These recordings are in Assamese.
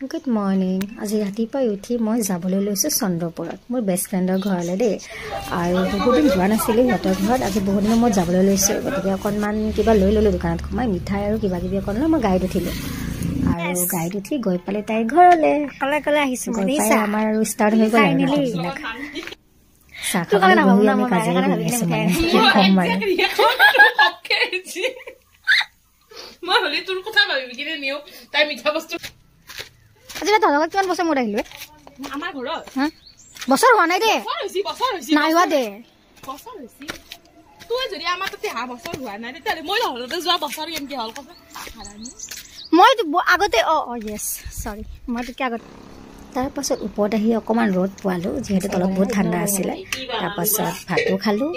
Good morning. আজি ৰাতিপুৱাই উঠি মই যাবলৈ লৈছোঁ চন্দ্ৰপুৰত মোৰ বেষ্ট ফ্ৰেণ্ডৰ ঘৰলৈ দেই। আৰু বহুত দিন যোৱা নাছিলোঁ সিহঁতৰ ঘৰত, আজি বহুত দিনৰ মই যাবলৈ লৈছোঁ। গতিকে অকণমান কিবা লৈ ল'লোঁ দোকানত সোমাই, মিঠাই আৰু কিবা কিবি অকণ লৈ মই গাড়ীত উঠিলোঁ। আৰু গাড়ীত উঠি গৈ পালে তাইৰ ঘৰলৈ অকলে আহিছোঁ। আমাৰ আৰু ষ্টাৰ্ট হৈ গ'ল আৰু নাটকবিলাক। চাহ খাবলৈ বহি আমি কাজিয়া কৰি আছোঁ মানে কম মানে। মই হলি তোৰ কথা ভাবি কিনে নিও তাই মিঠা বস্তু আজি তহঁতৰ কিমান বছৰ মূৰত আহিলো আমাৰ ঘৰত বছৰ হোৱা নাই দে নাই হোৱা দে বছৰ হৈছে তুই যদি আমাৰ তাতে হা বছৰ হোৱা নাই তেতিয়াহ'লে মই নহলতে যোৱা বছৰ কেনেকে হল কথা মই আগতে য়েছ চৰি মই তেতিয়া আগত তাৰপাছত ওপৰত আহি অকণমান ৰ'দ পোৱালোঁ যিহেতু তলত বহুত ঠাণ্ডা আছিলে। তাৰপাছত ভাতো খালোঁ,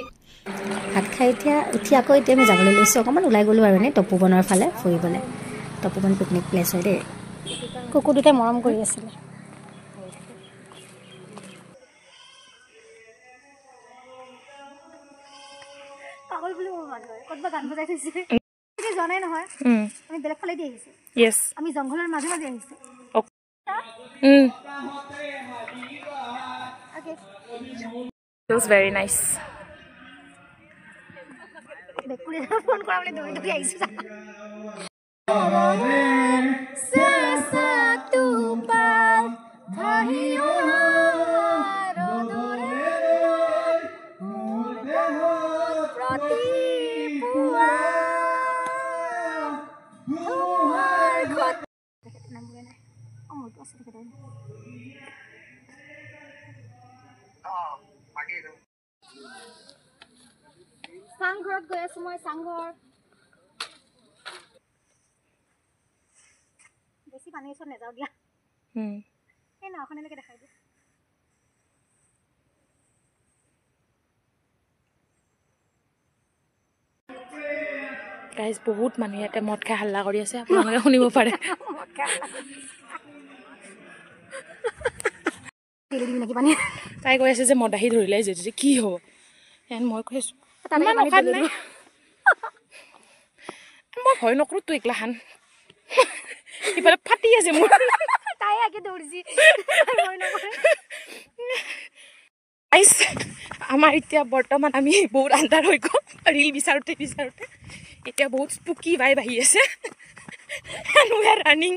ভাত খাই উঠি আকৌ এতিয়া আমি যাবলৈ লৈছোঁ অকণমান ওলাই গ'লোঁ আৰু এনেই তপুবনৰ ফালে ফুৰিবলৈ। তপুবন পিকনিক প্লেচ হয় দেই। কুকুৰ দুটাই মৰম কৰি আছিলে। পাগল বুলি মোৰ মানুহ ক'তবা গান বজাই থৈছে যোৱা নাই নহয়। আমি বেলেগ ফালে দি আহিছোঁ। yes আমি জংঘলৰ মাজে মাজে আহিছোঁ। Okay. It was very nice. Phone কৰা বুলি দৌৰি দৌৰি আহিছোঁ। চাংঘৰত গৈ আছো মই। চাংঘৰ বেছি পানীৰ ওচৰত নাযাওঁ দিয়া। এই নাওখনলৈকে দেখাই দিয়া। গাইজ বহুত মানুহ ইয়াতে মদ খাই হাল্লা কৰি আছে, আপোনালোকে শুনিব পাৰে। তাই কৈ আছে যে মদ আহি ধৰিলে যে কি হ'ব। মই কৈছোঁ মই ভয় নকৰোঁ তো এইগিলাখান। ইফালে ফাটি আছে মোৰ। তাই আগে দৌৰিছি আমাৰ এতিয়া বৰ্তমান আমি বহুত আন্ধাৰ হৈ গ'ল ৰীল বিচাৰোঁতে এতিয়া বহুত স্পুকি ভাইব আহি আছে। and we are running.